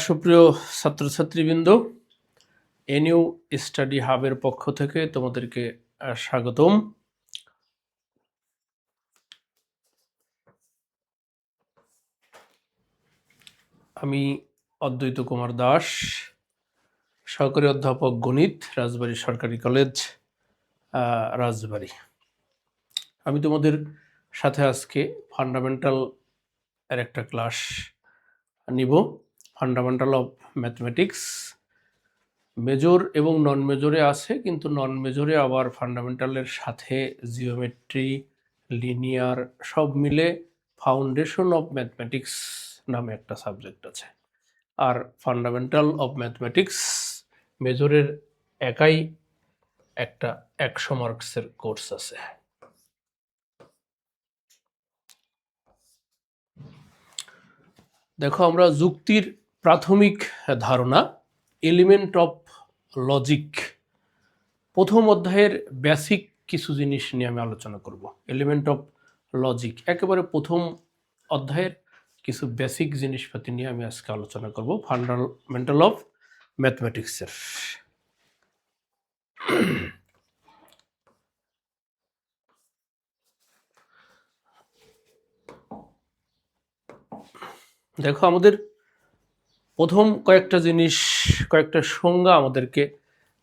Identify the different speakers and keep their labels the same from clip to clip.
Speaker 1: সুপ্রিয় ছাত্রছাত্রীবৃন্দ, NU study হাবের পক্ষ থেকে তোমাদেরকে স্বাগতম। আমি অদ্বৈত কুমার দাস, সহকারী অধ্যাপক গণিত, রাজবাড়ী সরকারি কলেজ, রাজবাড়ী। আমি তোমাদের সাথে আজকে ফান্ডামেন্টাল এর একটা ক্লাস নিব। ফান্ডামেন্টাল অফ ম্যাথমেটিক্স মেজর এবং নন মেজরে আছে, কিন্তু নন মেজরে আবার ফান্ডামেন্টালের সাথে জিওমেট্রি, লিনিয়ার সব মিলে ফাউন্ডেশন অফ ম্যাথমেটিক্স নামে একটা সাবজেক্ট আছে। আর ফান্ডামেন্টাল অফ ম্যাথমেটিক্স মেজরের একাই একটা 100 মার্কসের কোর্স আছে। দেখো, আমরা যুক্তির প্রাথমিক ধারণা, এলিমেন্ট অফ লজিক, প্রথম অধ্যায়ের বেসিক কিছু জিনিস নিয়ে আমি আলোচনা করব। এলিমেন্ট অফ লজিক একেবারে প্রথম অধ্যায়ের কিছু বেসিক জিনিসপাতি নিয়ে আমি আজকে আলোচনা করব ফান্ডামেন্টাল অফ ম্যাথমেটিক্সের। দেখো, আমাদের প্রথম কয়েকটা জিনিস, কয়েকটা সংজ্ঞা আমাদেরকে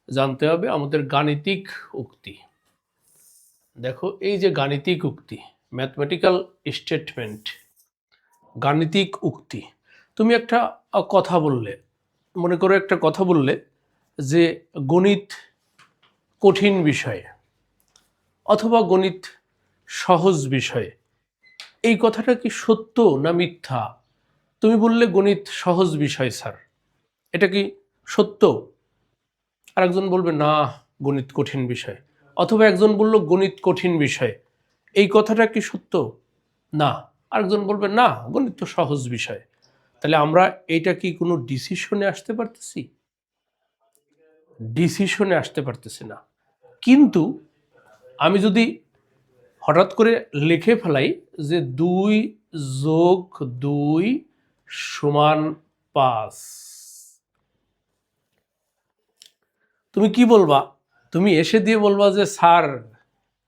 Speaker 1: জানতে হবে। আমাদের গাণিতিক উক্তি, দেখো এই যে গাণিতিক উক্তি, ম্যাথমেটিক্যাল স্টেটমেন্ট, গাণিতিক উক্তি। তুমি একটা কথা বললে, মনে করো একটা কথা বললে যে গণিত কঠিন বিষয় অথবা গণিত সহজ বিষয়। এই কথাটা কি সত্য না মিথ্যা? তুমি বললে গণিত সহজ বিষয় স্যার, এটা কি সত্য? আর একজন বলবে না, গণিত কঠিন বিষয়। অথবা একজন বলল গণিত কঠিন বিষয়, এই কথাটা কি সত্য? না। আরেকজন বলবে না, গণিত তো সহজ বিষয়। তাহলে আমরা এইটা কি কোনো ডিসিশনে আসতে পারতেছি? ডিসিশনে আসতে পারতেছি না। কিন্তু আমি যদি হঠাৎ করে লিখে ফেলাই যে 2 যোগ 2 সমান 5, তুমি কি বলবা? তুমি এসে দিয়ে বলবা যে স্যার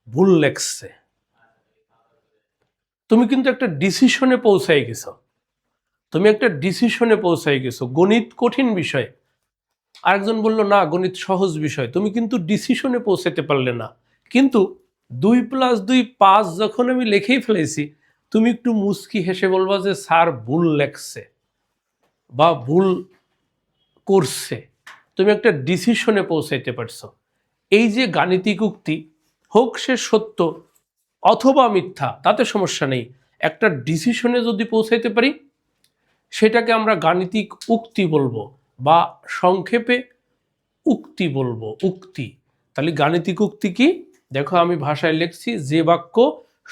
Speaker 1: ভুল লেখছে। তুমি কিন্তু একটা ডিসিশনে পৌঁছাই গেছো। তুমি একটা ডিসিশনে পৌঁছাই গেছো, গণিত কঠিন বিষয়। আরেকজন বলল না, গণিত সহজ বিষয়। তুমি কিন্তু ডিসিশনে পৌঁছাতে পারলে না। কিন্তু 2 + 2 5 যখন আমি লিখেই ফেলেছি, তুমি একটু মুচকি হেসে বলবা যে স্যার ভুল লেখছে বা ভুল করছে। তুমি একটা ডিসিশনে পৌঁছাইতে পারছো। এই যে গাণিতিক উক্তি, হোক সে সত্য অথবা মিথ্যা, তাতে সমস্যা নেই। একটা ডিসিশনে যদি পৌঁছাইতে পারি, সেটাকে আমরা গাণিতিক উক্তি বলবো, বা সংক্ষেপে উক্তি বলবো, উক্তি। তাহলে গাণিতিক উক্তি কি? দেখো, আমি ভাষায় লিখছি, যে বাক্য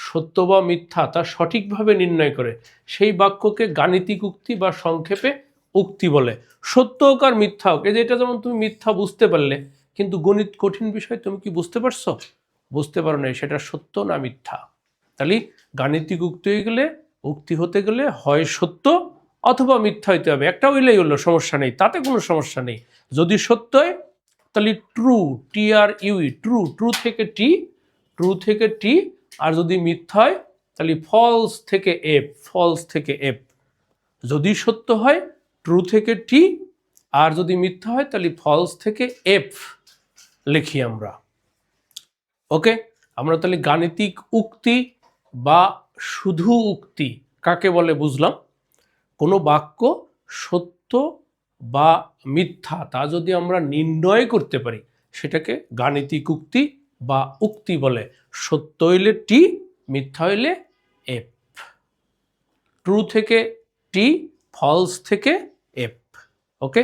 Speaker 1: সত্য বা মিথ্যা তা সঠিকভাবে নির্ণয় করে সেই বাক্যকে গাণিতিক উক্তি বা সংক্ষেপে উক্তি বলে। সত্য হোক আর মিথ্যা হোক, এই যে এটা যেমন তুমি মিথ্যা বুঝতে পারলে, কিন্তু গণিত কঠিন বিষয় তুমি কি বুঝতে পারছো? বুঝতে পারো না, সেটা সত্য না মিথ্যা। তাহলে গাণিতিক উক্তি হয়ে গেলে, উক্তি হতে গেলে হয় সত্য অথবা মিথ্যা হইতে হবে। একটা হইলেই হলো, সমস্যা নেই, তাতে কোনো সমস্যা নেই। যদি সত্য হয় তাহলে ট্রু, TRU, ট্রু, ট্রু থেকে টি, ট্রু থেকে টি। আর যদি মিথ্যা হয় তাহলে ফলস থেকে এফ, ফলস থেকে এফ। যদি সত্য হয় ট্রু থেকে টি, আর যদি মিথ্যা হয় তাহলে ফলস থেকে এফ লিখি আমরা। ওকে, আমরা তাহলে গাণিতিক উক্তি বা শুধু উক্তি কাকে বলে বুঝলাম। কোনো বাক্য সত্য বা মিথ্যা তা যদি আমরা নির্ণয় করতে পারি, সেটাকে গাণিতিক উক্তি বা উক্তি বলে। সত্য হইলে টি, মিথ্যা হইলে এফ। ট্রু থেকে টি, ফলস থেকে এফ। ওকে,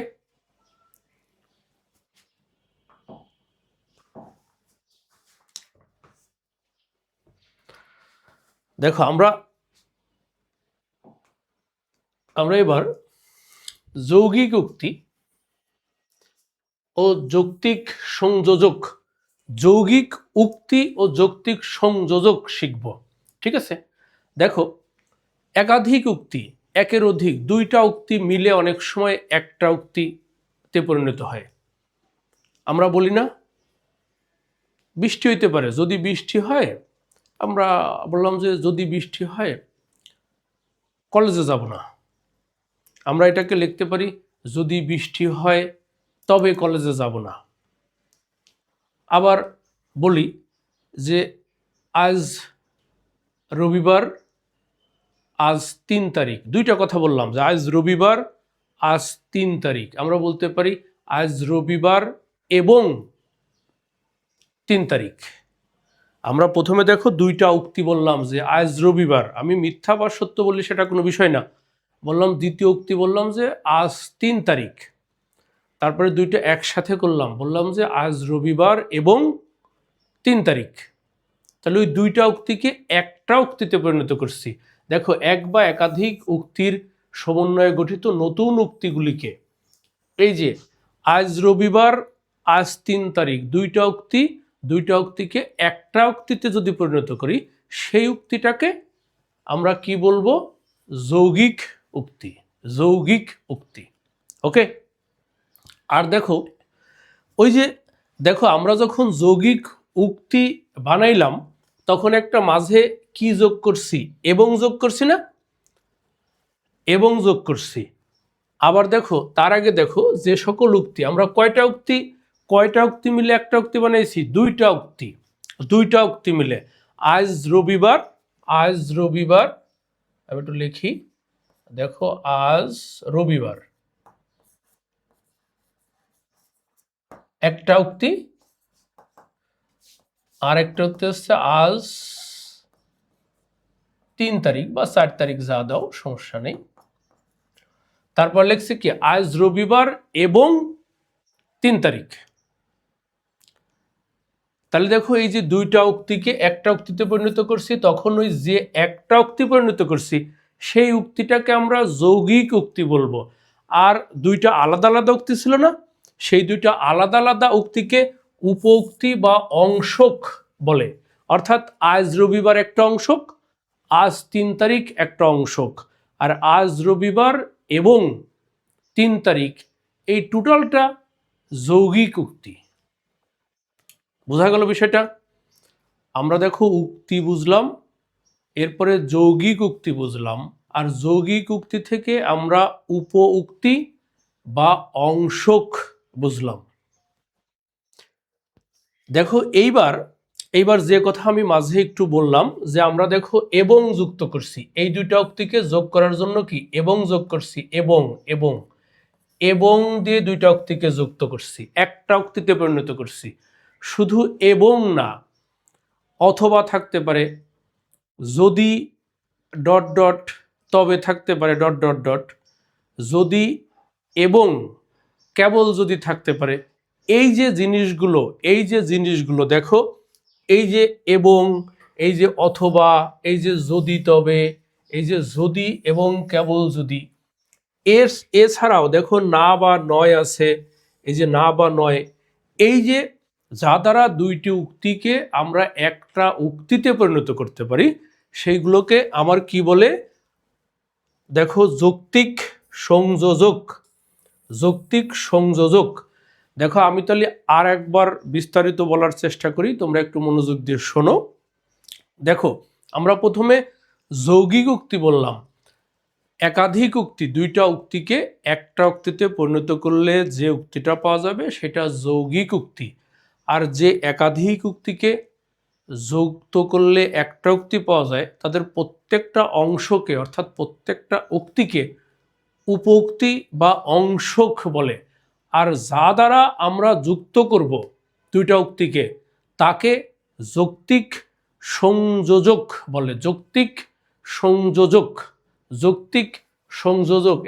Speaker 1: দেখো আমরা এবার যৌগিক উক্তি ও যৌক্তিক সংযোজক, যৌগিক উক্তি ও যৌক্তিক সংযোজক শিখব। ঠিক আছে, দেখো একাধিক উক্তি, একের অধিক, দুইটা উক্তি মিলে অনেক সময় একটা উক্তিতে পরিণত হয়। আমরা বলি না বৃষ্টি হইতে পারে, যদি বৃষ্টি হয়, আমরা বললাম যে যদি বৃষ্টি হয় কলেজে যাব না। আমরা এটাকে লিখতে পারি যদি বৃষ্টি হয় তবে কলেজে যাব না। আবার বলি যে আজ রবিবার, আজ 3 তারিখ, দুইটা কথা বললাম যে আজ রবিবার, আজ 3 তারিখ। আমরা বলতে পারি আজ রবিবার এবং 3 তারিখ। আমরা প্রথমে দেখো দুইটা উক্তি বললাম যে আজ রবিবার, আমি মিথ্যা বা সত্য বললি সেটা কোনো বিষয় না, বললাম দ্বিতীয় উক্তি বললাম যে আজ 3 তারিখ, তারপরে দুইটা একসাথে করলাম, বললাম যে আজ রবিবার এবং 3 তারিখ। তাহলে ওই দুইটা উক্তিকে একটা উক্তিতে পরিণত করছি। দেখো এক বা একাধিক উক্তির সমন্বয়ে গঠিত নতুন উক্তিগুলিকে, এই যে আজ রবিবার, আজ 3 তারিখ, দুইটা উক্তিকে একটা উক্তিতে যদি পরিণত করি, সেই উক্তিটাকে আমরা কি বলবো? যৌগিক উক্তি। যৌগিক উক্তি। ওকে। আর দেখো ওই যে দেখো আমরা যখন যৌগিক উক্তি বানাইলাম তখন একটা মাঝে কি যোগ করছি? এবং যোগ করছি না? এবং যোগ করছি। আবার দেখো তার আগে দেখো যে সকল উক্তি আমরা কয়টা উক্তি মিলে একটা উক্তি বানাইছি? দুইটা উক্তি মিলে। আজ রবিবার, আমি একটু লিখি, দেখো আজ রবিবার একটা উক্তি, আর একটা উক্তি হচ্ছে আজ 3 তারিখ বা 4 তারিখ, যা দাও সমস্যা নেই। তারপর লিখছে কি? আজ রবিবার এবং 3 তারিখ। তাহলে দেখো এই যে দুইটা উক্তিকে একটা উক্তিতে পরিণত করছি, তখন ওই যে একটা উক্তি পরিণত করছি সেই উক্তিটাকে আমরা যৌগিক উক্তি বলবো। আর দুইটা আলাদা আলাদা উক্তি ছিল না, সেই দুইটা আলাদা আলাদা উক্তিকে উপউক্তি বা অংশক বলে। অর্থাৎ আজ রবিবার একটা অংশক, আজ 3 তারিখ একটা অংশক, আর আজ রবিবার এবং 3 তারিখ এই টোটালটা যৌগিক উক্তি। বোঝা গেল বিষয়টা? আমরা দেখো উক্তি বুঝলাম, এরপরে যৌগিক উক্তি বুঝলাম, আর যৌগিক উক্তি থেকে আমরা উপ উক্তি বা অংশক বুঝলাম। দেখো এইবার যে কথা আমি মাঝে একটু বললাম যে আমরা দেখো এবং যুক্ত করছি, এই দুইটা উক্তিকে যোগ করার জন্য কি এবং যোগ করছি, এবং দিয়ে দুইটা উক্তিকে যুক্ত করছি, একটা উক্তিতে পরিণত করছি। শুধু এবং না, অথবা থাকতে পারে, যদি ডট ডট, তবে থাকতে পারে ডট ডট ডট, যদি এবং কেবল যদি থাকতে পারে। এই যে জিনিসগুলো দেখো, এই যে এবং, এই যে অথবা, এই যে যদি তবে, এই যে যদি এবং কেবল যদি, এছাড়াও দেখো না বা নয় আছে, এই যে না বা নয়, এই যে যা দ্বারা দুইটি উক্তিকে আমরা একটা উক্তিতে পরিণত করতে পারি সেইগুলোকে আমার কি বলে? দেখো যৌক্তিক সংযোজক। দেখো আমি তাহলে আর একবার বিস্তারিত বলার চেষ্টা করি, তোমরা একটু মনোযোগ দিয়ে শোনো। দেখো আমরা প্রথমে যৌগিক উক্তি বললাম, একাধিক উক্তি, দুইটা উক্তিকে একটা উক্তিতে পরিণত করলে যে উক্তিটা পাওয়া যাবে সেটা যৌগিক উক্তি। আর যে একাধিক উক্তিকে যুক্ত করলে একটা উক্তি পাওয়া যায়, তাদের প্রত্যেকটা অংশকে অর্থাৎ প্রত্যেকটা উক্তিকে উপউক্তি বা অংশক বলে। আর যা দ্বারা আমরা যুক্ত করব দুইটা উক্তিকে তাকে যৌক্তিক সংযোজক বলে। যৌক্তিক সংযোজক,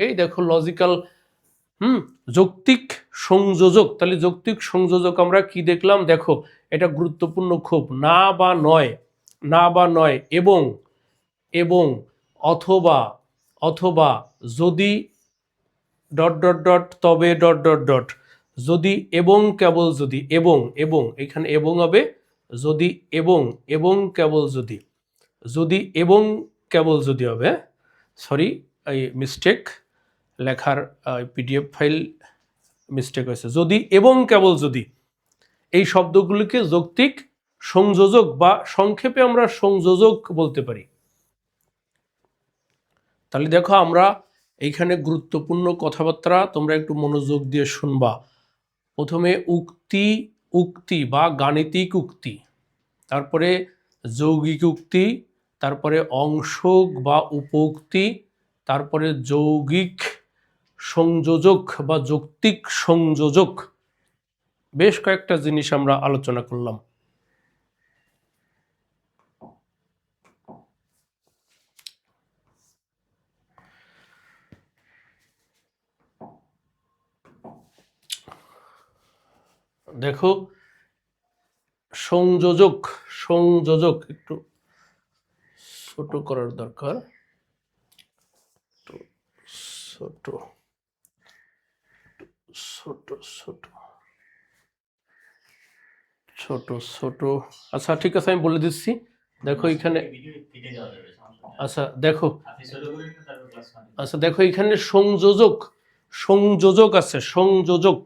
Speaker 1: এই দেখো লজিক্যাল, যৌক্তিক সংযোজক। তাহলে যৌক্তিক সংযোজক আমরা কি দেখলাম? দেখো এটা গুরুত্বপূর্ণ খুব। না বা নয়, এবং অথবা যদি ডট ডট ডট, তবে ডট ডট ডট, যদি এবং কেবল যদি, এবং এখানে এবং হবে, যদি এবং কেবল যদি এবং কেবল যদি হবে। সরি, এই মিস্টেক লেখার পিডিএফ ফাইল মিস্টেক হয়েছে। যদি এবং কেবল যদি, এই শব্দগুলিকে যৌক্তিক সংযোজক বা সংক্ষেপে আমরা সংযোজক বলতে পারি। তাহলে দেখো আমরা এইখানে গুরুত্বপূর্ণ কথাবার্তা তোমরা একটু মনোযোগ দিয়ে শুনবা। প্রথমে উক্তি, উক্তি বা গাণিতিক উক্তি, তারপরে যৌগিক উক্তি, তারপরে অংশক বা উপোক্তি, তারপরে যৌগিক সংযোজক বা যৌক্তিক সংযোজক, বেশ কয়েকটা জিনিস আমরা আলোচনা করলাম। দেখো সংযোজক, সংযোজক একটু ছোট করার দরকার, ছোট ছোট ছোট ছোট ছোট আচ্ছা ঠিক আছে, আমি বলে দিচ্ছি। দেখো এখানে, আচ্ছা দেখো, আচ্ছা দেখো এখানে সংযোজক, সংযোজক আছে, সংযোজক,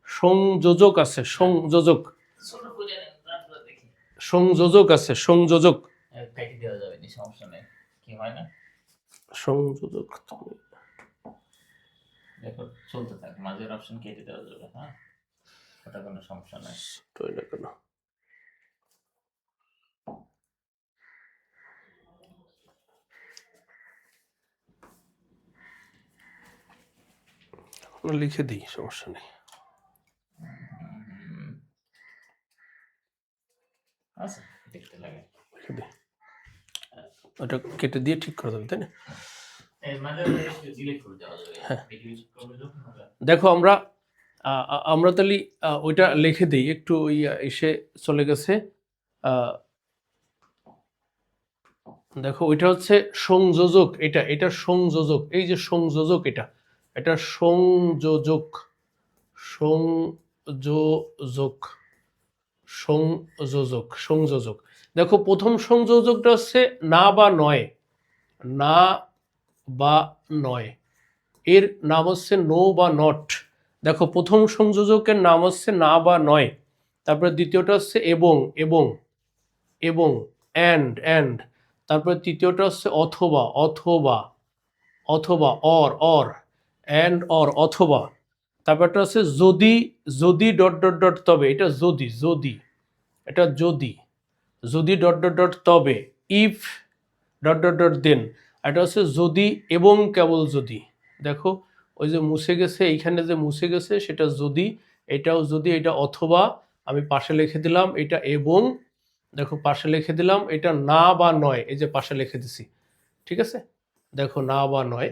Speaker 1: সংযোজক আছে, সংযোজক, সংযোজক আছে, সংযোজক, সংযোজক
Speaker 2: দেখো চলতে থাকে, মাঝের অপশন কেটে দেওয়া যাবে। হ্যাঁ, ওটা কোনো সমস্যা নাই।
Speaker 1: কেন লিখে দিই, সমস্যা নেই।
Speaker 2: আচ্ছা, দেখতে লাগে।
Speaker 1: লিখে দিই, ওটা কেটে দিয়ে ঠিক করে দেবে, তাই না? হ্যাঁ দেখো আমরা আমরা তাহলে ওইটা লিখে দিই, একটু এসে চলে গেছে। দেখো ওইটা হচ্ছে সংযোজক, এটা এটা সংযোজক, এই যে সংযোজক, এটা এটা সংযোজক, সংযোজক, সংযোজক, সংযোজক। দেখো প্রথম সংযোজকটা হচ্ছে না বা নয়, না বা নয়, এর নাম হচ্ছে নো বা নট। দেখো প্রথম সংযোজকের নাম হচ্ছে না বা নয়, তারপরে দ্বিতীয়টা হচ্ছে এবং, এবং, এবং, অ্যান্ড, অ্যান্ড, তারপরে তৃতীয়টা হচ্ছে অথবা, অথবা, অথবা, অর, অ্যান্ড অর, অথবা, তারপরটা হচ্ছে যদি, যদি ডট ডট ডট তবে, এটা যদি, যদি, এটা যদি, যদি ডট ডট ডট তবে, ইফ ডট ডট ডট দেন, এটা হচ্ছে যদি এবং কেবল যদি। দেখো ওই যে মুছে গেছে, এইখানে যে মুছে গেছে সেটা যদি, এটাও যদি, এটা অথবা, আমি পাশে লিখে দিলাম এটা এবং, দেখো পাশে লিখে দিলাম এটা না বা নয়, এই যে পাশে লিখে দিছি, ঠিক আছে? দেখো না বা নয়।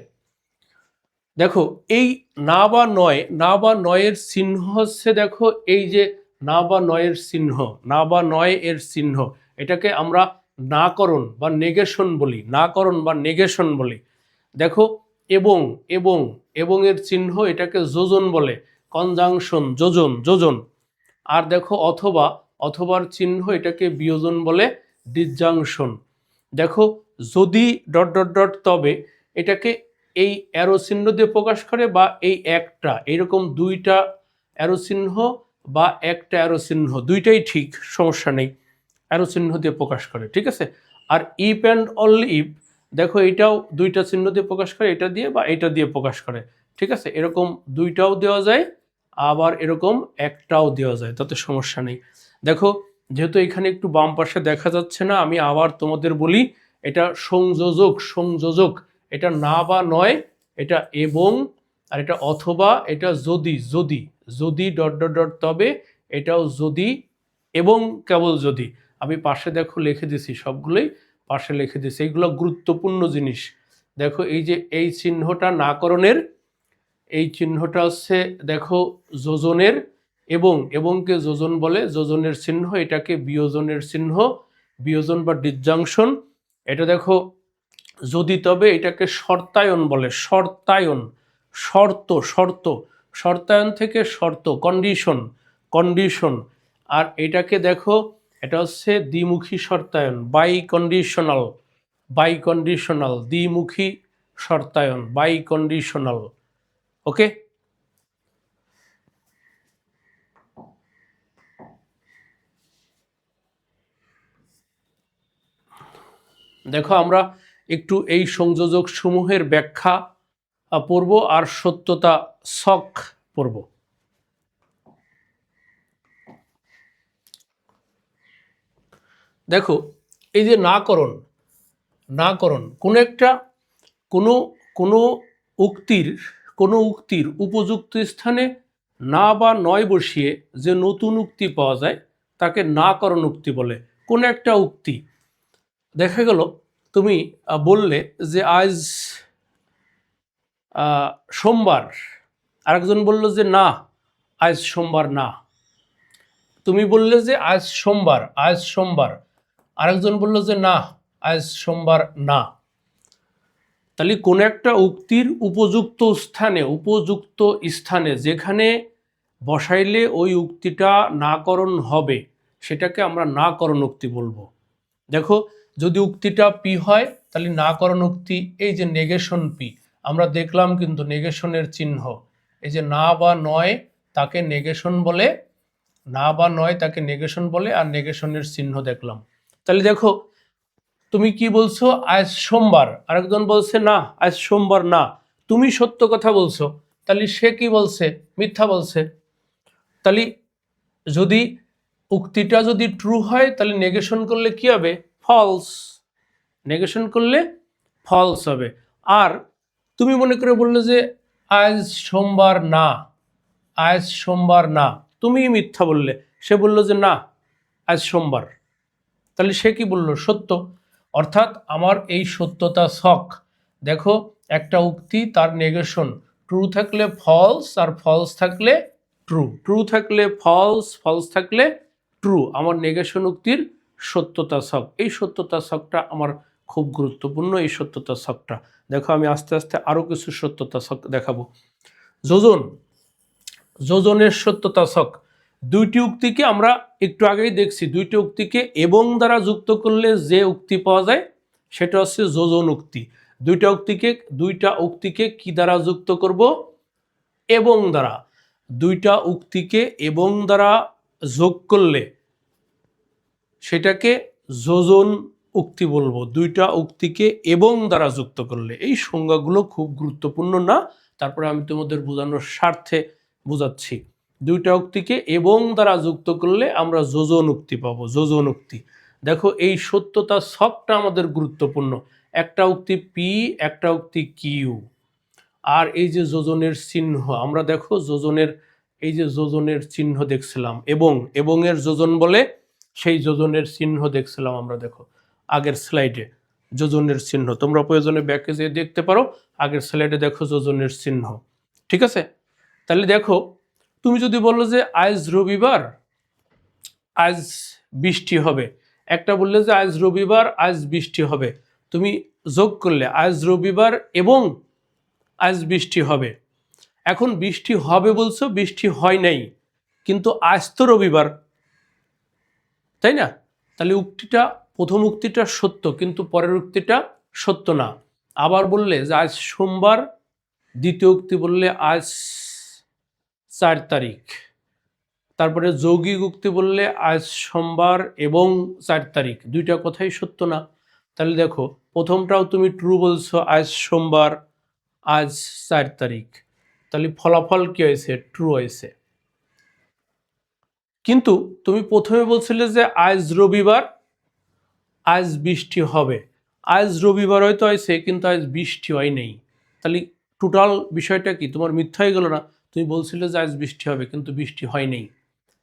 Speaker 1: দেখো এই না বা নয়, না বা নয়ের চিহ্ন হচ্ছে, দেখো এই যে না বা নয়ের চিহ্ন, না বা নয় এর চিহ্ন, এটাকে আমরা নাকরণ বা নেগেশন বলি, নাকরণ বা নেগেশন বলি। দেখো এবং, এবং, এবং এর চিহ্ন, এটাকে যোজন বলে, কনজাংশন, যোজন, যোজন। আর দেখো অথবা, অথবার চিহ্ন, এটাকে বিয়োজন বলে, ডিসজাংশন। দেখো যদি ডট ডট ডট তবে, এটাকে এই অ্যারো চিহ্ন দিয়ে প্রকাশ করে, বা এই একটা এরকম দুইটা অ্যারো চিহ্ন বা একটা অ্যারো চিহ্ন, দুইটাই ঠিক, সমস্যা নেই, অ্যারো চিহ্ন দিয়ে প্রকাশ করে, ঠিক আছে? আর ইফ অ্যান্ড অনলি ইফ, দেখো এটাও দুইটা চিহ্ন দিয়ে প্রকাশ করে, এটা দিয়ে বা এটা দিয়ে প্রকাশ করে, ঠিক আছে? এরকম দুইটাও দেওয়া যায়, আবার এরকম একটাও দেওয়া যায়, তাতে সমস্যা নেই। দেখো যেহেতু এখানে একটু বাম পাশে দেখা যাচ্ছে না, আমি আবার তোমাদের বলি, এটা সংযোজক, সংযোজক, এটা না বা নয়, এটা এবং, আর এটা অথবা, এটা যদি, যদি, যদি ডট ডট ডট তবে, এটাও যদি এবং কেবল যদি। আমি পাশে দেখো লিখে দিছি, সবগুলোই পাশে লিখে দিছি, এইগুলো গুরুত্বপূর্ণ জিনিস। দেখো এই যে এই চিহ্নটা নাকরণের, এই চিহ্নটা হচ্ছে দেখো যোজনের, এবং, এবংকে যোজন বলে, যোজনের চিহ্ন, এটাকে বিয়োজনের চিহ্ন, বিয়োজন বা ডিসজাংশন। এটা দেখো যদি তবে, এটাকে শর্তায়ন বলে, শর্তায়ন, শর্ত, শর্ত, শর্তায়ন থেকে শর্ত, কন্ডিশন, কন্ডিশন। আর এটাকে দেখো এটা হচ্ছে দ্বিমুখী শর্তায়ন, বাই কন্ডিশনাল, বাই কন্ডিশনাল, দ্বিমুখী শর্তায়ন, বাই কন্ডিশনাল। ওকে, দেখো আমরা একটু এই সংযোজক সমূহের ব্যাখ্যা পড়ব আর সত্যতা ছক পড়ব। দেখো এই যে নাকরণ, কোনো একটা কোনো উক্তির উপযুক্ত স্থানে না বা নয় বসিয়ে যে নতুন উক্তি পাওয়া যায় তাকে নাকরণ উক্তি বলে। কোন একটা উক্তি দেখা গেল তুমি বললে যে আজ সোমবার, আরেকজন বলল যে না আজ সোমবার না। তুমি বললে যে আজ সোমবার, আরেকজন বলল যে না আজ সোমবার না। তাহলে কোন একটা উক্তির উপযুক্ত স্থানে যেখানে বসাইলে ওই উক্তিটা নাকরণ হবে সেটাকে আমরা নাকরণ উক্তি বলবো। দেখো যদি উক্তিটা পি হয় তাহলে নাকরণ উক্তি, এই যে নেগেশন পি আমরা দেখলাম কিন্তু নেগেশনের চিহ্ন, এই যে না বা নয় তাকে নেগেশন বলে, আর নেগেশনের চিহ্ন দেখলাম। তাহলে দেখো তুমি কি বলছো আজ সোমবার, আরেকজন বলছে না আজ সোমবার না। তুমি সত্য কথা বলছো, তাহলে সে কি বলছে? মিথ্যা বলছে। তাহলে যদি উক্তিটা যদি ট্রু হয় তাহলে নেগেশন করলে কি হবে? ফলস। নেগেশন করলে ফলস হবে। আর তুমি মনে করে বললে যে আজ সোমবার না, তুমি মিথ্যা বললে, সে বলল যে না আজ সোমবার, তাহলে সে কি বলল? সত্য। অর্থাৎ আমার এই সত্যতা ছক, দেখো একটা উক্তি তার নেগেশন ট্রু থাকলে ফলস আর ফলস থাকলে ট্রু, থাকলে ফলস থাকলে ট্রু, আমার নেগেশন উক্তির সত্যতা ছক। এই সত্যতা ছকটা আমার খুব গুরুত্বপূর্ণ। এই সত্যতা ছকটা দেখো আমি আস্তে আস্তে আরো কিছু সত্যতা ছক দেখাবো। যোজনের সত্যতা ছক, দুইটি উক্তিকে আমরা একটু আগেই দেখছি, দুইটি উক্তিকে এবং দ্বারা যুক্ত করলে যে উক্তি পাওয়া যায় সেটা হচ্ছে যোজন উক্তি। দুইটা উক্তিকে কি দ্বারা যুক্ত করব? এবং দ্বারা। দুইটা উক্তিকে এবং দ্বারা যোগ করলে সেটাকে যোজন উক্তি বলবো। দুইটা উক্তিকে এবং দ্বারা যুক্ত করলে, এই সংজ্ঞাগুলো খুব গুরুত্বপূর্ণ না, তারপরে আমি তোমাদের বোঝানোর স্বার্থে বোঝাচ্ছি। দুইটা উক্তিকে এবং দ্বারা যুক্ত করলে আমরা যোজন উক্তি পাবো, যোজন উক্তি। দেখো এই সত্যতা ছকটা আমাদের গুরুত্বপূর্ণ। একটা উক্তি পি, একটা উক্তি কিউ, আর এই যে যোজনের চিহ্ন, আমরা দেখো এই যে যোজনের চিহ্ন দেখছিলাম, এবং এর যোজন বলে, সেই যোজনের চিহ্ন দেখছিলাম আমরা। দেখো আগের স্লাইডে যোজনের চিহ্ন, তোমরা প্রয়োজনে ব্যাকে যেয়ে দেখতে পারো, আগের স্লাইডে দেখো যোজনের চিহ্ন। ঠিক আছে, তাহলে দেখো তুমি যদি বলো যে আজ রবিবার আজ বৃষ্টি হবে, একটা বললে যে আজ রবিবার আজ বৃষ্টি হবে, তুমি যোগ করলে আজ রবিবার এবং আজ বৃষ্টি হবে। এখন বৃষ্টি হবে বলছো, বৃষ্টি হয় নাই, কিন্তু আজ তো রবিবার, তাই না? তাহলে উক্তিটা, প্রথম উক্তিটা সত্য কিন্তু পরের উক্তিটা সত্য না। আবার বললে যে আজ সোমবার, দ্বিতীয় উক্তি বললে আজ 4 তারিখ, তারপরে যৌগিক উক্তি বললে আজ সোমবার এবং 4 তারিখ, দুইটা কথাই সত্য না। তাহলে দেখো প্রথমটাও তুমি ট্রু বলছো, আজ সোমবার আজ 4 তারিখ, তাহলে ফলাফল কি হয়েছে? ট্রু হয়েছে। কিন্তু তুমি প্রথমে বলছিলে যে আজ রবিবার আজ বৃষ্টি হবে, আজ রবিবার হয়তো হয়েছে কিন্তু আজ বৃষ্টি হয় নেই, তাহলে টোটাল বিষয়টা কি? তোমার মিথ্যা হয়ে গেল না? তুমি বলছিলে যে আজ বৃষ্টি হবে কিন্তু বৃষ্টি হয় নেই,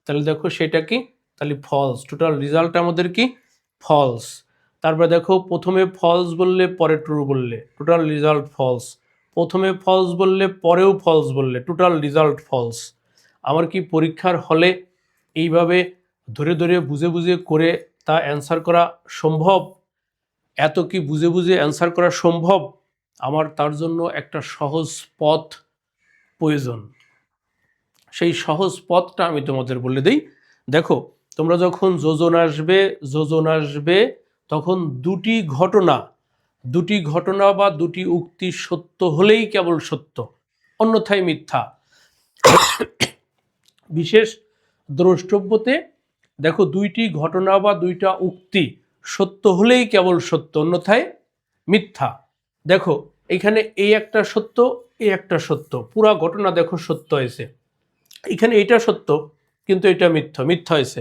Speaker 1: তাহলে দেখো সেটা কি? তাহলে ফলস। টোটাল রেজাল্ট আমাদের কি? ফলস। তারপরে দেখো প্রথমে ফলস বললে পরে ট্রু বললে, টোটাল রেজাল্ট ফলস। প্রথমে ফলস বললে পরেও ফলস বললে, টোটাল রেজাল্ট ফলস। আমার কি পরীক্ষার হলে এইভাবে ধরে ধরে বুঝে বুঝে করে তা অ্যান্সার করা সম্ভব? এত কি বুঝে বুঝে অ্যান্সার করা সম্ভব? আমার তার জন্য একটা সহজ পথ প্রয়োজন। সেই সহজ পথটা আমি তোমাদের বলে দিই। দেখো তোমরা যখন যোজন আসবে তখন দুটি ঘটনা দুটি ঘটনা বা দুটি উক্তি সত্য হলেই কেবল সত্য, অন্যথায় মিথ্যা। বিশেষ দ্রষ্টব্যতে দেখো দুইটি ঘটনা বা দুইটা উক্তি সত্য হলেই কেবল সত্য, অন্যথায় মিথ্যা। দেখো এখানে এই একটা সত্য, এই একটা সত্য, পুরা ঘটনা দেখো সত্য হয়েছে। এখানে এটা সত্য কিন্তু এটা মিথ্যা, মিথ্যা হয়েছে।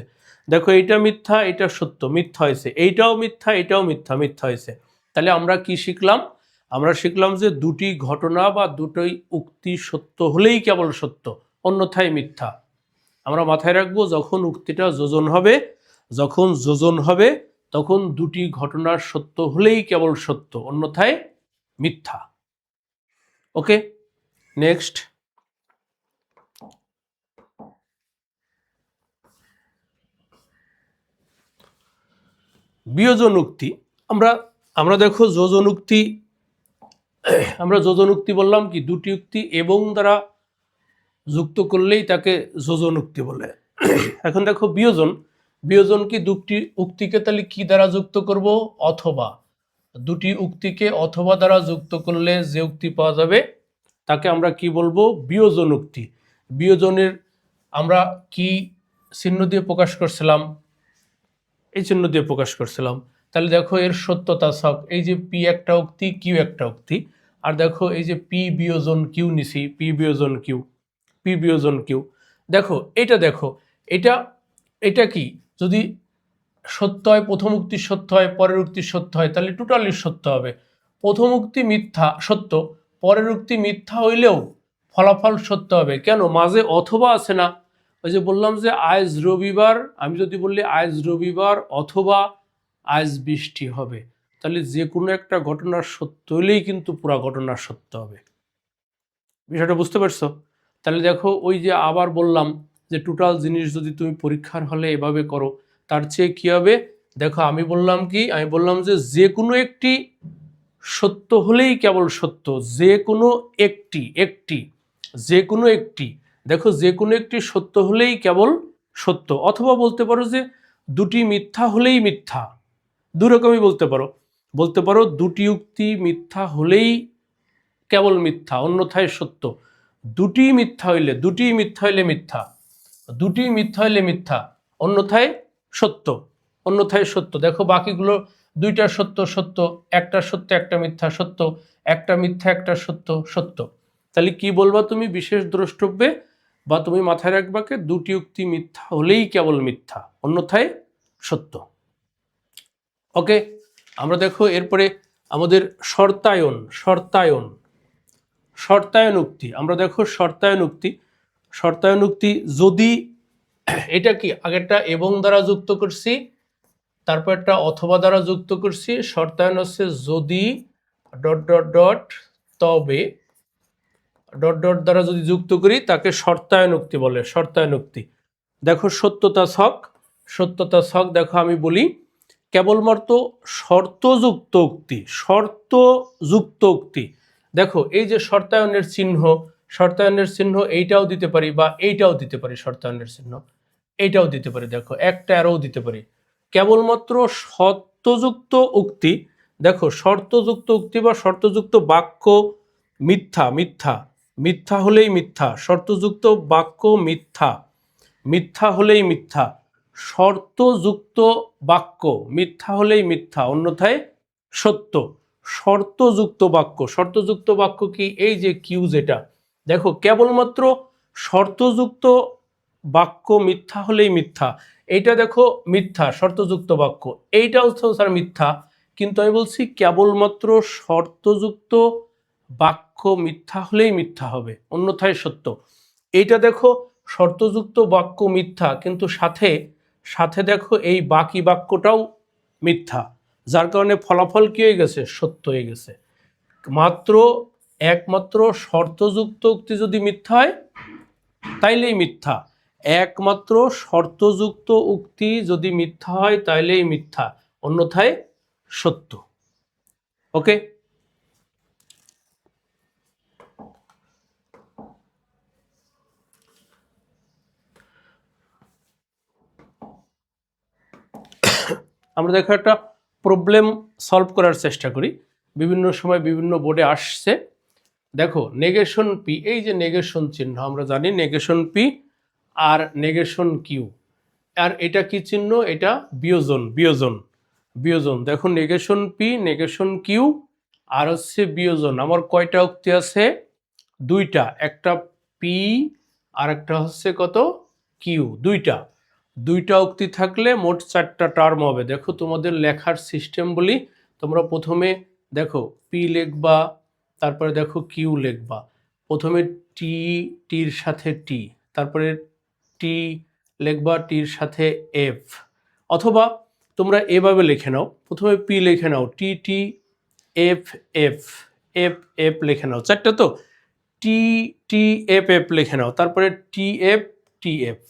Speaker 1: দেখো এইটা মিথ্যা, এটা সত্য, মিথ্যা হয়েছে। এইটাও মিথ্যা, এটাও মিথ্যা, মিথ্যা হয়েছে। তাহলে আমরা কি শিখলাম? আমরা শিখলাম যে দুটি ঘটনা বা দুটোই উক্তি সত্য হলেই কেবল সত্য, অন্যথায় মিথ্যা। আমরা মাথায় রাখবো যখন উক্তিটা যোজন হবে, যখন যোজন হবে তখন দুটি ঘটনার সত্য হলেই কেবল সত্য, অন্যথায় মিথ্যা। ওকে, নেক্সট। বিয়োজন উক্তি। আমরা দেখো যোজন উক্তি, আমরা যোজন উক্তি বললাম কি দুটি উক্তি এবং দ্বারা যুক্ত করলেই তাকে যোজন উক্তি বলে। এখন দেখো বিয়োজন, বিয়োজন কি দুটি উক্তিকে তাহলে কি দ্বারা যুক্ত করব? অথবা। দুটি উক্তিকে অথবা দ্বারা যুক্ত করলে যে উক্তি পাওয়া যাবে তাকে আমরা কি বলবো? বিয়োজন উক্তি। বিয়োজনের আমরা কি চিহ্ন দিয়ে প্রকাশ করছিলাম? এই চিহ্ন দিয়ে প্রকাশ করছিলাম। তাহলে দেখো এর সত্যতা ছক, এই যে পি একটা উক্তি, কিউ একটা উক্তি, আর দেখো এই যে পি বিয়োজন কিউ নিছি, পি বিয়োজন কিউ, পি বিয়োজন কিউ। দেখো দেখো এটা এটা কি যদি সত্য হয়, প্রথম উক্তি সত্য হয়, পরের উক্তি সত্য হয়, তাহলে টোটালি সত্য হবে। প্রথম উক্তি মিথ্যা সত্য, পরের উক্তি মিথ্যা হইলেও ফলাফল সত্য হবে। কেন? মাঝে অথবা আছে না? ওই যে বললাম যে আজ রবিবার, আমি যদি বললি আজ রবিবার অথবা আজ বৃষ্টি হবে, তাহলে যে কোনো একটা ঘটনার সত্য হলেই কিন্তু পুরা ঘটনার সত্য হবে। বিষয়টা বুঝতে পারছো? তাহলে দেখো ওই যে আবার বললাম যে টোটাল জিনিস যদি তুমি পরীক্ষার হলে এভাবে করো তার চেয়ে কি হবে? দেখো আমি বললাম কি, আমি বললাম যে যে কোনো একটি সত্য হলেই কেবল সত্য, যে কোনো একটি, যে কোনো একটি, দেখো যে কোনো একটি সত্য হলেই কেবল সত্য। অথবা বলতে পারো যে দুটি মিথ্যা হলেই মিথ্যা, দু রকমই বলতে পারো। বলতে পারো দুটি উক্তি মিথ্যা হলেই কেবল মিথ্যা, অন্যথায় সত্য। দুটি মিথ্যা হইলে, দুটি মিথ্যা হইলে মিথ্যা, দুটি মিথ্যা হইলে মিথ্যা, অন্যথায় সত্য, অন্যথায় সত্য। দেখো বাকিগুলো দুইটা সত্য সত্য, একটা সত্য একটা মিথ্যা সত্য, একটা মিথ্যা একটা সত্য সত্য। তাহলে কি বলবা তুমি বিশেষ দ্রষ্টব্যে? বা তুমি মাথায় রাখবাকে দুটি উক্তি মিথ্যা হলেই কেবল মিথ্যা, অন্যথায় সত্য। ওকে, আমরা দেখো এরপরে আমাদের শর্তায়ন, শর্তায়ন, শর্তায়ন উক্তি। আমরা দেখো শর্তায়ন উক্তি, শর্তায়ন উক্তি যদি এটা কি আগেরটা এবং দ্বারা যুক্ত করছি, তারপর একটা অথবা দ্বারা যুক্ত করছি। শর্তায়ন হচ্ছে যদি ডট ডট ডট তবে ডট ডট দ্বারা যদি যুক্ত করি তাকে শর্তায়ন উক্তি বলে, শর্তায়ন উক্তি। দেখো সত্যতা ছক, সত্যতা ছক দেখো আমি বলি কেবলমাত্র শর্তযুক্ত উক্তি, শর্তযুক্ত উক্তি। দেখো এই যে শর্তায়নের চিহ্ন, শর্তায়নের চিহ্ন এইটাও দিতে পারি বা এইটাও দিতে পারি, শর্তায়নের চিহ্ন এইটাও দিতে পারি, দেখো একটা অ্যারোও দিতে পারি। কেবলমাত্র শর্তযুক্ত উক্তি, দেখো শর্তযুক্ত উক্তি বা শর্তযুক্ত বাক্য মিথ্যা, মিথ্যা, মিথ্যা হলেই মিথ্যা, শর্তযুক্ত বাক্য মিথ্যা, মিথ্যা হলেই মিথ্যা, শর্তযুক্ত বাক্য মিথ্যা হলেই মিথ্যা, অন্যথায় সত্য। শর্তযুক্ত বাক্য, শর্তযুক্ত বাক্য কি? এই যে কিউ যেটা, দেখো কেবলমাত্র শর্তযুক্ত বাক্য মিথ্যা হলেই মিথ্যা। এইটা দেখো মিথ্যা, শর্তযুক্ত বাক্য, এইটাও স্যার মিথ্যা, কিন্তু আমি বলছি কেবলমাত্র শর্তযুক্ত বাক্য মিথ্যা হলেই মিথ্যা হবে, অন্যথায় সত্য। এইটা দেখো শর্তযুক্ত বাক্য মিথ্যা, কিন্তু সাথে সাথে দেখো এই বাকি বাক্যটাও মিথ্যা, যার কারণে ফলাফল কি হয়ে গেছে? সত্য হয়ে গেছে। মাত্র একমাত্র শর্তযুক্ত উক্তি যদি মিথ্যা হয় তাইলেই মিথ্যা, একমাত্র শর্তযুক্ত উক্তি যদি মিথ্যা হয় তাইলেই মিথ্যা, অন্যথায় সত্য। ওকে, আমরা দেখো একটা প্রবলেম সলভ করার চেষ্টা করি। বিভিন্ন সময় বিভিন্ন বোর্ডে আসছে। দেখো নেগেশন পি, এই যে নেগেশন চিহ্ন আমরা জানি negation P R negation Q, আর এটা কি চিহ্ন? এটা বিয়োজন, বিয়োজন, বিয়োজন। দেখো negation P, negation Q R হচ্ছে বিয়োজন। আমার কয়টা উক্তি আছে? দুইটা, একটা পি আর একটা হচ্ছে কত? কিউ, দুইটা। দুইটা উক্তি থাকলে মোট 4টা টার্ম হবে। দেখো তোমাদের লেখার সিস্টেম বলি, তোমরা প্রথমে দেখো পি লিখবা, তারপরে দেখো কিউ লিখবা। প্রথমে টি, টির সাথে টি, তারপরে টি লিখবা, টির সাথে এফ, অথবা তোমরা এভাবে লিখে নাও, প্রথমে পি লিখে নাও, T T F F, F F লিখে নাও, 4টা তো, টি টি এফ এফ লিখে নাও, তারপরে টি এফ টি এফ।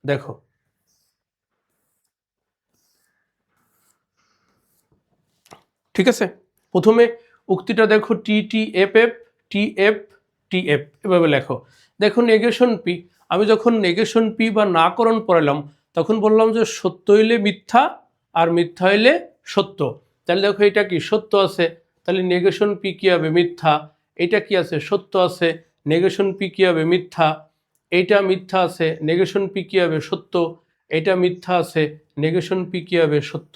Speaker 1: দেখো ঠিক আছে, প্রথমে উক্তিটা দেখো T T F F, T F T F, এভাবে লেখো। দেখো নেগেশন পি, আমি যখন নেগেশন পি বা নাকরণ পড়ালাম তখন বললাম যে সত্য হইলে মিথ্যা আর মিথ্যা হইলে সত্য। তাহলে দেখো এটা কি? সত্য আছে, তাহলে নেগেশন পি কী হবে? মিথ্যা। এটা কি আছে? সত্য আছে, নেগেশন পি কী হবে? মিথ্যা। এইটা মিথ্যা আছে, নেগেশন পি কী হবে? সত্য। এটা মিথ্যা আছে, নেগেশন পি কী হবে? সত্য।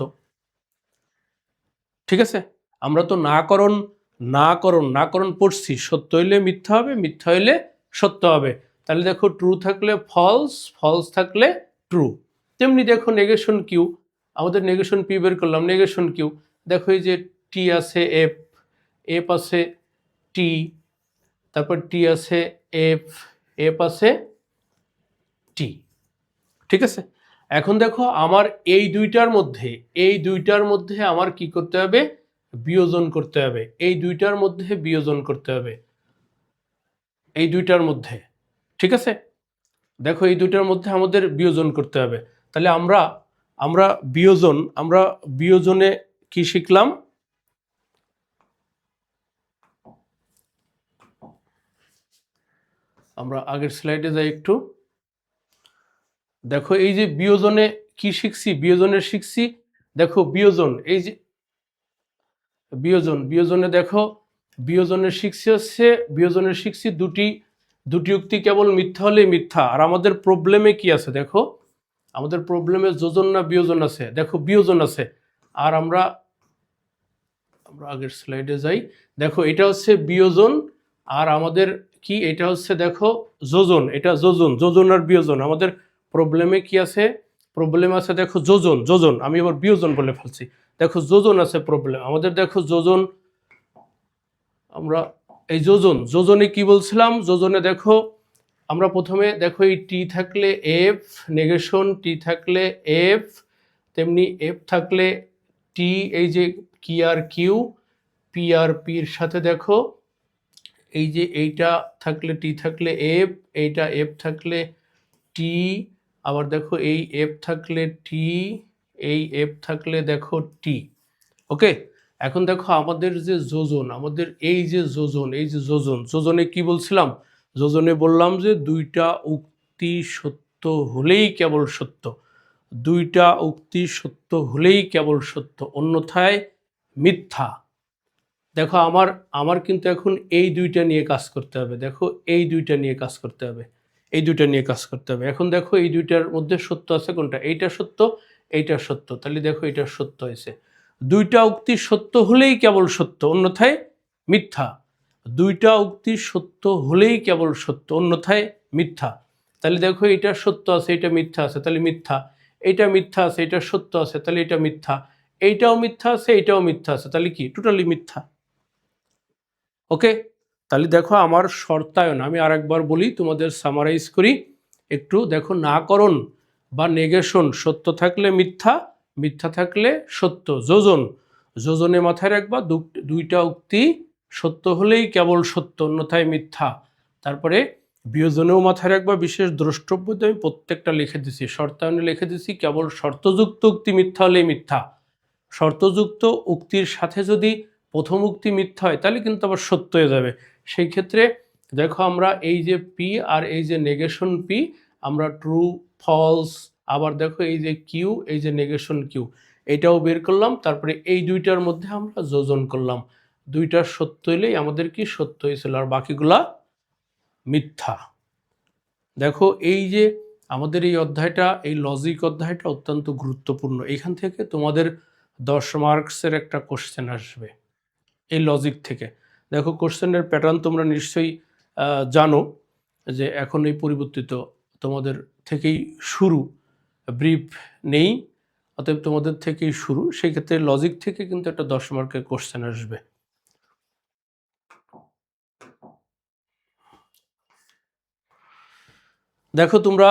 Speaker 1: ঠিক আছে, আমরা তো নাকরণ নাকরণ নাকরণ পড়ছি, সত্য হইলে মিথ্যা হবে, মিথ্যা হইলে সত্য হবে। তাহলে দেখো ট্রু থাকলে ফলস, ফলস থাকলে ট্রু। তেমনি দেখো নেগেশন কিউ, আমাদের নেগেশন পি বের করলাম, নেগেশন কিউ দেখো এই যে টি আছে এফ, এফ আছে টি, তারপর টি আছে এফ, এফ আছে টি। ঠিক আছে, এখন দেখো আমার এই দুইটার মধ্যে, এই দুইটার মধ্যে আমার কি করতে হবে? বিয়োজন করতে হবে। এই দুইটার মধ্যে বিয়োজন করতে হবে, এই দুইটার মধ্যে। ঠিক আছে, দেখো এই দুইটার মধ্যে আমাদের বিয়োজন করতে হবে। তাহলে আমরা আমরা বিয়োজন, আমরা বিয়োজনে কি শিখলাম? আমরা আগের স্লাইডে যাই একটু। দেখো এই যে বিয়োজনে কি শিখছি? বিয়োজনে শিখছি দেখো বিয়োজন, এই যে বিয়োজন, বিয়োজনে দেখো বিয়োজনের শিখছি হচ্ছে, বিয়োজনের শিখছি দুটি দুটি উক্তি কেবল মিথ্যা হলে মিথ্যা। আর আমাদের প্রবলেমে কি আছে? দেখো আমাদের প্রবলেমে যোজন না বিয়োজন আছে? দেখো বিয়োজন আছে। আর আমরা আমরা আগের স্লাইডে যাই, দেখো এটা হচ্ছে বিয়োজন আর আমাদের কি? এটা হচ্ছে দেখো যোজন, এটা যোজন, যোজন আর বিয়োজন। আমাদের প্রবলেমে কি আছে? প্রবলেম আছে দেখো যোজন, যোজন, আমি আবার বিয়োজন বলে ফেলছি। দেখো যোজন আছে প্রবলেম আমাদের, দেখো যোজন। আমরা এই যোজন, যোজনে কি বলছিলাম? যোজনে দেখো আমরা প্রথমে দেখো এই টি থাকলে এফ নেগেশন, টি থাকলে এফ, তেমনি এফ থাকলে টি, এই যে কি আর কিউ, পি আর পির সাথে দেখো এই যে এইটা থাকলে টি থাকলে এফ, এইটা এফ থাকলে টি, আবার দেখো এই এফ থাকলে টি, এই এফ থাকলে দেখো টি। ওকে, এখন দেখো আমাদের যে যোজন, আমাদের এই যে যোজন, এই যে যোজন, যোজনে কি বলছিলাম? যোজনে বললাম যে দুইটা উক্তি সত্য হলেই কেবল সত্য, দুইটা উক্তি সত্য হলেই কেবল সত্য, অন্যথায় মিথ্যা। দেখো আমার আমার কিন্তু এখন এই দুইটা নিয়ে কাজ করতে হবে। দেখো এই দুইটা নিয়ে কাজ করতে হবে, এই দুইটা নিয়ে কাজ করতে হবে। এখন দেখো এই দুইটার মধ্যে সত্য আছে কোনটা? এইটা সত্য, এইটা সত্য, তাহলে দেখো এটা সত্য হয়েছে। দুইটা উক্তি সত্য হলেই কেবল সত্য, অন্যথায় মিথ্যা। দুইটা উক্তি সত্য হলেই কেবল সত্য, অন্যথায় মিথ্যা। তাহলে দেখো এটা সত্য আছে, এটা মিথ্যা আছে, তাহলে মিথ্যা। এটা মিথ্যা আছে, এটা সত্য আছে, তাহলে এটা মিথ্যা। এইটাও মিথ্যা আছে, এইটাও মিথ্যা আছে, তাহলে কি? টোটালি মিথ্যা। ওকে, তাহলে দেখো আমার শর্তায়ন, আমি আরেকবার বলি, তোমাদের সামারাইজ করি একটু। দেখো নাকরণ বা নেগেশন সত্য থাকলে মিথ্যা, মিথ্যা থাকলে সত্য। যোজন, যোজনে মাথায় রাখবা দুইটা উক্তি সত্য হলেই কেবল সত্য, অন্যথায় মিথ্যা। তারপরে বিয়োজনেও মাথায় রাখবা, বিশেষ দ্রষ্টব্যতে আমি প্রত্যেকটা লিখে দিছি, শর্তায়নে লিখে দিছি কেবল শর্তযুক্ত উক্তি মিথ্যা হলেই মিথ্যা। শর্তযুক্ত উক্তির সাথে যদি প্রথম উক্তি মিথ্যা হয় তাহলে কিন্তু আবার সত্য হয়ে যাবে। সেই ক্ষেত্রে দেখো আমরা এই যে পি আর এই যে নেগেশন পি, আমরা ট্রু ফলস, আবার দেখো এই যে কিউ, এই যে নেগেশন কিউ, এটাও বের করলাম, তারপরে এই দুইটার মধ্যে আমরা যোজন করলাম, দুইটা সত্য হইলেই আমাদের কি সত্য হয়েছিল, আর বাকিগুলা মিথ্যা। দেখো এই যে আমাদের এই অধ্যায়টা, এই লজিক অধ্যায়টা অত্যন্ত গুরুত্বপূর্ণ। এখান থেকে তোমাদের 10 মার্কসের একটা কোশ্চেন আসবে এই লজিক থেকে। দেখো কোশ্চেনের প্যাটার্ন তোমরা নিশ্চয়ই জানো যে এখন এই পরিবর্তিত তোমাদের থেকেই শুরু, ব্রিফ নেই, অতএব তোমাদের থেকেই শুরু। সেই ক্ষেত্রে লজিক থেকে কিন্তু একটা 10 মার্কের কোশ্চেন আসবে। দেখো তোমরা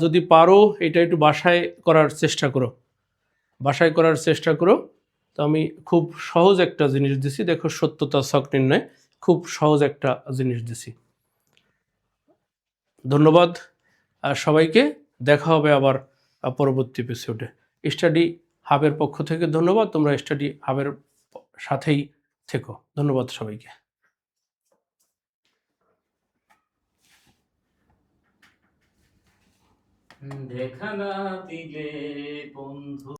Speaker 1: যদি পারো এটা একটু বাসায় করার চেষ্টা করো, বাসায় করার চেষ্টা করো। তো আমি খুব সহজ একটা জিনিস দিছি, দেখো সত্যতা ছক নির্ণয়, খুব সহজ একটা জিনিস দিছি। ধন্যবাদ সবাইকে, দেখা হবে আবার পরবর্তী এপিসোডে। স্টাডি হাবের পক্ষ থেকে ধন্যবাদ, তোমরা স্টাডি হাবের সাথেই থেকো। ধন্যবাদ সবাইকে।
Speaker 2: দেখা না দিলে বন্ধু